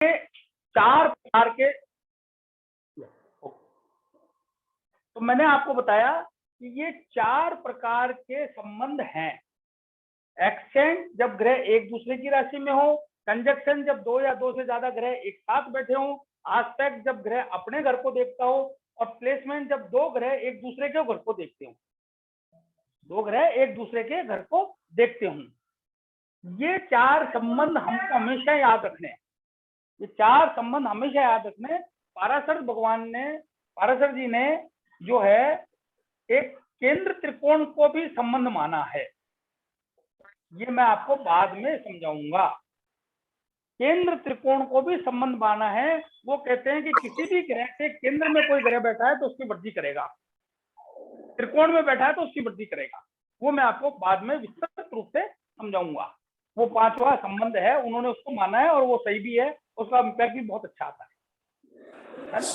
चार प्रकार के, तो मैंने आपको बताया कि ये चार प्रकार के संबंध हैं। एक्सचेंज जब ग्रह एक दूसरे की राशि में हो, कंजक्शन जब दो या दो से ज्यादा ग्रह एक साथ बैठे हो, आस्पेक्ट जब ग्रह अपने घर को देखता हो, और प्लेसमेंट जब दो ग्रह एक दूसरे के घर को देखते हो, दो ग्रह एक दूसरे के घर को देखते हो। ये चार संबंध हमको हमेशा याद रखने हैं, ये चार संबंध हमेशा याद रखने। पाराशर जी ने जो है एक केंद्र त्रिकोण को भी संबंध माना है, ये मैं आपको बाद में समझाऊंगा। केंद्र त्रिकोण को भी संबंध माना है। वो कहते हैं कि किसी भी ग्रह के केंद्र में कोई ग्रह बैठा है तो उसकी वृद्धि करेगा, त्रिकोण में बैठा है तो उसकी वृद्धि करेगा। वो मैं आपको बाद में विस्तृत रूप से समझाऊंगा। वो पांचवा संबंध है, उन्होंने उसको माना है और वो सही भी है, उसका इम्पैक्ट भी बहुत अच्छा आता है,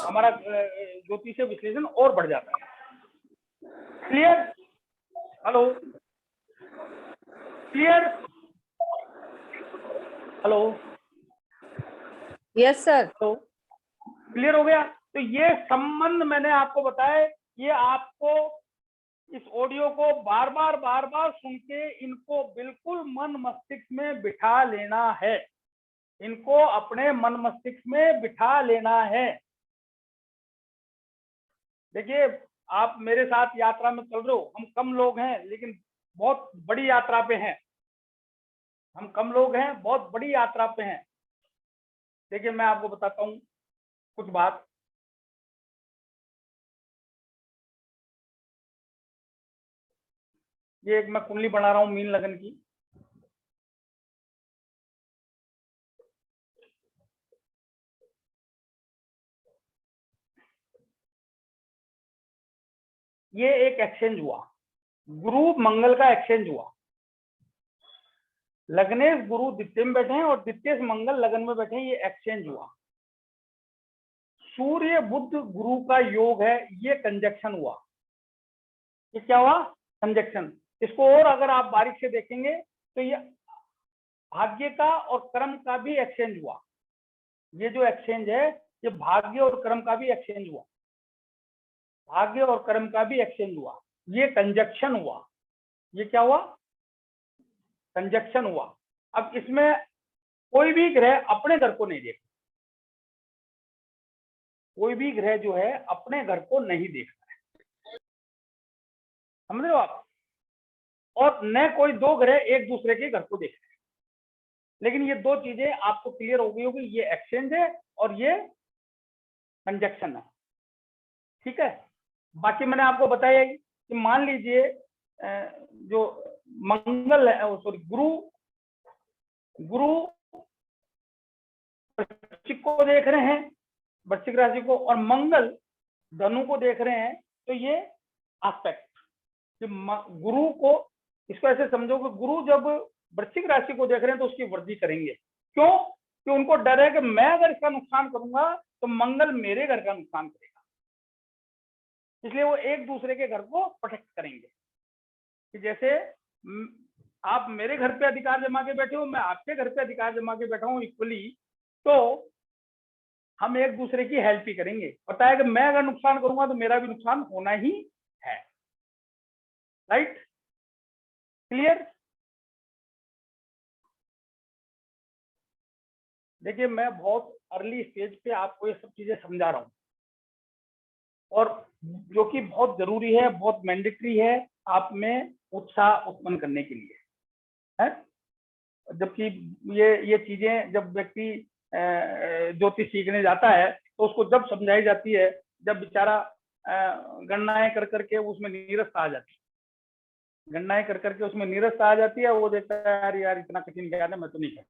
हमारा ज्योतिषीय विश्लेषण और बढ़ जाता है। Clear? Hello, clear? Hello, yes sir. तो क्लियर हो गया? तो ये संबंध मैंने आपको बताया, ये आपको इस ऑडियो को बार बार सुन के इनको बिल्कुल मन मस्तिष्क में बिठा लेना है, इनको अपने मन मस्तिष्क में बिठा लेना है। देखिए, आप मेरे साथ यात्रा में चल रहे हो, हम कम लोग हैं लेकिन बहुत बड़ी यात्रा पे हैं, हम कम लोग हैं बहुत बड़ी यात्रा पे हैं। देखिए, मैं आपको बताता हूँ कुछ बात। ये एक मैं कुंडली बना रहा हूँ मीन लगन की। ये एक एक्सचेंज हुआ, गुरु मंगल का एक्सचेंज हुआ। लग्नेश गुरु द्वितीय में बैठे हैं और द्वितीय मंगल लगन में बैठे हैं, ये एक्सचेंज हुआ। सूर्य बुध गुरु का योग है, ये कंजक्शन हुआ। ये क्या हुआ? कंजक्शन। इसको और अगर आप बारीक से देखेंगे तो ये भाग्य का और कर्म का भी एक्सचेंज हुआ। ये जो एक्सचेंज है ये भाग्य और कर्म का भी एक्सचेंज हुआ, भाग्य और कर्म का भी एक्सचेंज हुआ। ये कंजक्शन हुआ। ये क्या हुआ? कंजक्शन हुआ। अब इसमें कोई भी ग्रह अपने घर को नहीं देखता, कोई भी ग्रह जो है अपने घर को नहीं देखता है, समझ रहे हो आप? और न कोई दो ग्रह एक दूसरे के घर को देखते हैं। लेकिन ये दो चीजें आपको क्लियर हो गई होगी, ये एक्सचेंज है और ये कंजक्शन है, ठीक है? बाकी मैंने आपको बताया कि मान लीजिए जो मंगल है, सॉरी गुरु वृश्चिक को देख रहे हैं, वृश्चिक राशि को, और मंगल धनु को देख रहे हैं, तो ये एस्पेक्ट गुरु को, इसको ऐसे समझो कि गुरु जब वृश्चिक राशि को देख रहे हैं तो उसकी वृद्धि करेंगे। क्यों? कि उनको डर है कि मैं अगर इसका नुकसान करूंगा तो मंगल मेरे घर का नुकसान करेगा, इसलिए वो एक दूसरे के घर को प्रोटेक्ट करेंगे। कि जैसे आप मेरे घर पे अधिकार जमा के बैठे हो, मैं आपके घर पे अधिकार जमा के बैठा हूं इक्वली, तो हम एक दूसरे की हेल्प ही करेंगे। पता है कि मैं अगर नुकसान करूंगा तो मेरा भी नुकसान होना ही है, राइट? क्लियर? देखिए, मैं बहुत अर्ली स्टेज पे आपको ये सब चीजें समझा रहा हूँ, और जो कि बहुत जरूरी है, बहुत मैंडेटरी है आप में उत्साह उत्पन्न करने के लिए, है? जबकि ये चीजें जब व्यक्ति ज्योतिष सीखने जाता है तो उसको जब समझाई जाती है, जब बेचारा गणनाएं कर करके उसमें नीरसता आ जाती है, गणनाएं कर करके उसमें नीरसता आ जाती है, वो देखता है यार इतना कठिन ज्ञान है, मैं तो नहीं कर।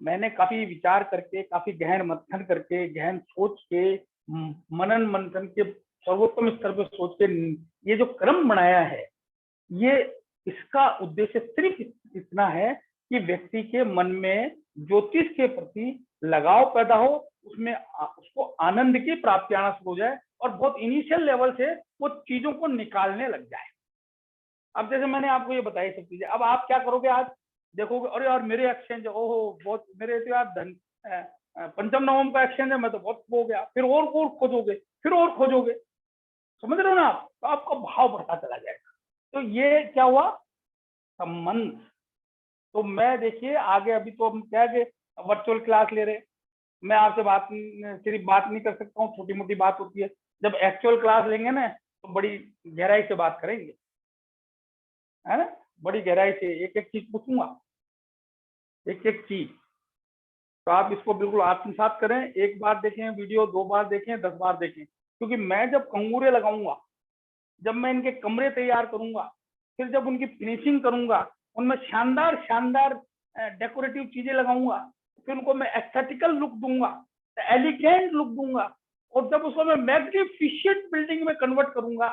मैंने काफी विचार करके, काफी गहन मंथन करके, गहन सोच के, मनन मंथन के सर्वोत्तम स्तर पर सोच के ये जो क्रम बनाया है, ये इसका उद्देश्य सिर्फ इतना है कि व्यक्ति के मन में ज्योतिष के प्रति लगाव पैदा हो, उसमें उसको आनंद की प्राप्ति आना शुरू हो जाए और बहुत इनिशियल लेवल से वो चीजों को निकालने लग जाए। अब जैसे मैंने आपको ये बताई सब चीजें, अब आप क्या करोगे? आज देखोगे अरे यार मेरे एक्सचेंज, ओहो बहुत मेरे तो यार धन पंचम नवम का एक्सचेंज है, मैं तो बहुत हो गया, फिर और खोजोगे, फिर और खोजोगे, समझ रहे हो ना आप, तो आपका भाव बढ़ता चला जाएगा। तो ये क्या हुआ, संबंध। तो मैं देखिए आगे अभी तो हम क्या है वर्चुअल क्लास ले रहे, मैं आपसे बात सिर्फ बात नहीं कर सकता हूँ, छोटी मोटी बात होती है, जब एक्चुअल क्लास लेंगे ना तो बड़ी गहराई से बात करेंगे, है ना, बड़ी गहराई से एक एक चीज पूछूंगा, एक एक चीज। तो आप इसको बिल्कुल आत्मसात करें, एक बार देखें वीडियो, 2 बार देखें, 10 बार देखें, क्योंकि मैं जब कंगूरे लगाऊंगा, जब मैं इनके कमरे तैयार करूंगा, फिर जब उनकी फिनिशिंग करूंगा, उनमें शानदार शानदार डेकोरेटिव चीजें लगाऊंगा, फिर उनको मैं एस्थेटिकल लुक दूंगा, एलिगेंट लुक दूंगा, और जब उसको मैं मैग्निफिशिएंट बिल्डिंग में कन्वर्ट करूंगा,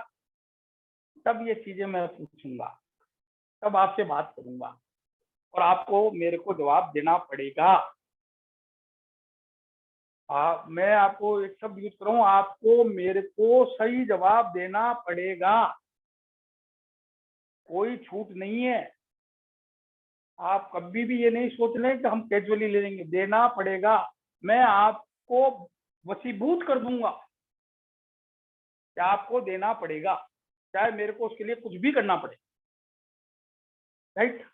तब ये चीजें मैं पूछूंगा, तब आपसे बात करूंगा, और आपको मेरे को जवाब देना पड़ेगा। मैं आपको एक शब्द यूज कर रहा हूं, आपको मेरे को सही जवाब देना पड़ेगा, कोई छूट नहीं है। आप कभी भी ये नहीं सोच लें कि हम कैजुअली ले लेंगे, देना पड़ेगा। मैं आपको वशीभूत कर दूंगा कि आपको देना पड़ेगा, चाहे मेरे को उसके लिए कुछ भी करना पड़े, राइट।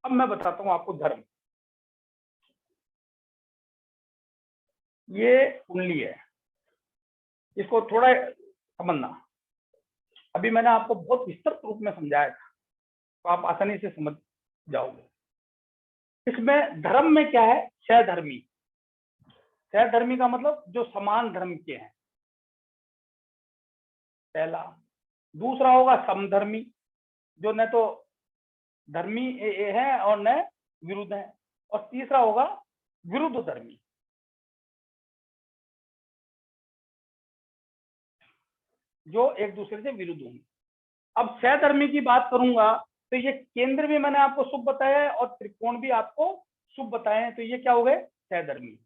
अब मैं बताता हूं आपको धर्म, ये कुंडली है, इसको थोड़ा समझना। अभी मैंने आपको बहुत विस्तृत रूप में समझाया था, तो आप आसानी से समझ जाओगे। इसमें धर्म में क्या है, सहधर्मी। सहधर्मी का मतलब जो समान धर्म के हैं, पहला। दूसरा होगा समधर्मी, जो न तो धर्मी है और न विरुद्ध है। और तीसरा होगा विरुद्ध धर्मी, जो एक दूसरे से विरुद्ध होंगे। अब सहधर्मी की बात करूंगा तो ये केंद्र भी मैंने आपको शुभ बताया है और त्रिकोण भी आपको शुभ बताए हैं, तो ये क्या हो गए, सहधर्मी।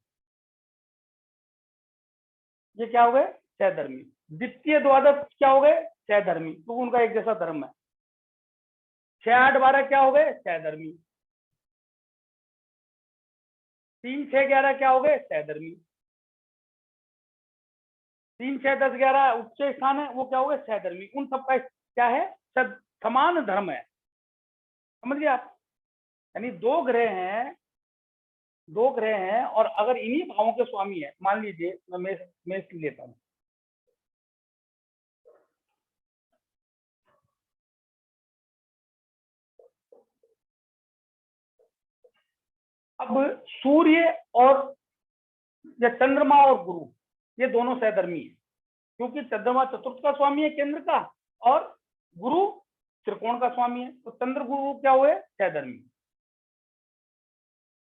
ये क्या हो गए, सहधर्मी। द्वितीय द्वादश क्या हो गए, सहधर्मी, तो उनका एक जैसा धर्म है। 6, 8, 12 क्या हो गए, सहधर्मी। 3, 6, 11 क्या हो गए, सहधर्मी। 3, 6, 10, 11 उच्च स्थान है, वो क्या हो गए, सहधर्मी। उन सबका क्या है, समान धर्म है, समझ गए आप। यानी दो ग्रह हैं, दो ग्रह हैं, और अगर इन्हीं भावों के स्वामी है, मान लीजिए मैं लेता हूं, अब सूर्य और या चंद्रमा और गुरु, ये दोनों सहधर्मी है, क्योंकि चंद्रमा चतुर्थ का स्वामी है केंद्र का, और गुरु त्रिकोण का स्वामी है, तो चंद्र गुरु क्या हुए, सहधर्मी।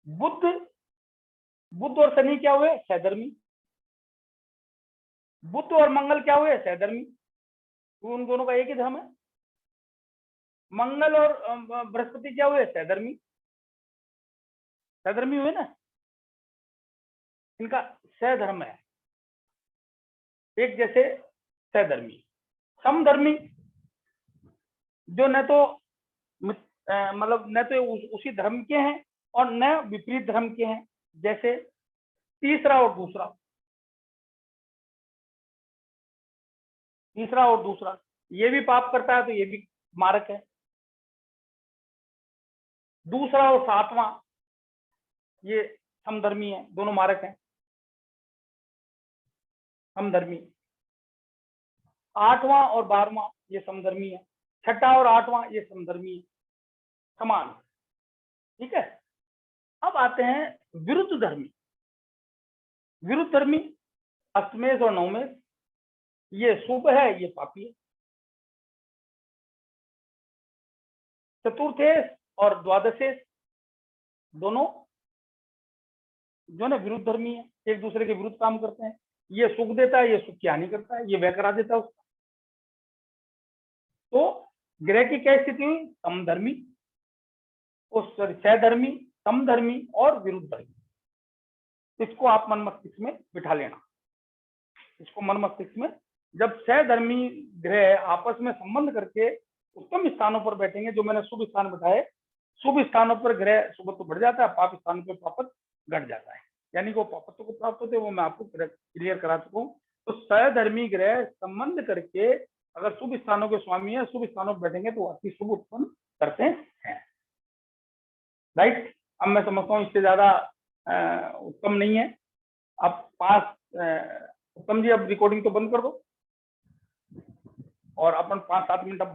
बुद्ध बुद्ध और शनि क्या हुए, सहधर्मी। बुद्ध और मंगल क्या हुए, सहधर्मी, तो उन दोनों का एक ही धर्म है। मंगल और बृहस्पति क्या हुए, सहधर्मी, सहधर्मी हुए ना, इनका सहधर्म है, एक जैसे सहधर्मी। समधर्मी, जो न तो मतलब न तो उसी धर्म के हैं और न विपरीत धर्म के हैं, जैसे तीसरा और दूसरा, तीसरा और दूसरा, ये भी पाप करता है तो ये भी मारक है। दूसरा और सातवां, ये समधर्मी है, दोनों मारक हैं, समधर्मी। आठवां और 12वां ये समधर्मी है, छठा और आठवां ये समधर्मी है, समान, ठीक है। अब आते हैं विरुद्ध धर्मी। विरुद्ध धर्मी, अष्टमेश और नवमेश, ये शुभ है, ये पापी है। चतुर्थेश और द्वादशेश, दोनों जो ना विरुद्ध धर्मी है, एक दूसरे के विरुद्ध काम करते हैं। ये सुख देता है, ये सुख की हानि करता है, ये व्यय करा देता है उसका। तो ग्रह की क्या स्थिति हुई, समधर्मी, सहधर्मी, समधर्मी और विरुद्ध धर्मी। इसको आप मन मस्तिष्क में बिठा लेना, इसको मन मस्तिष्क में। जब सहधर्मी ग्रह आपस में संबंध करके उत्तम स्थानों पर बैठेंगे, जो मैंने शुभ स्थान बताए, शुभ स्थानों पर ग्रह शुभत्व बढ़ जाता है, पाप स्थानों पर पापत्व घट जाता है। यानी कि वो पापत्व को प्राप्त होते हैं, वो मैं आपको क्लियर करा चुका हूँ। तो सहधर्मी ग्रह संबंध करके अगर शुभ स्थानों के स्वामी है, शुभ स्थानों पर बैठेंगे तो अति शुभ उत्पन्न करते हैं। राइट, अब मैं समझता हूँ इससे ज्यादा उत्तम नहीं है। अब 5 उत्तम जी अब रिकॉर्डिंग तो बंद कर दो और अपन 5-7 मिनट अब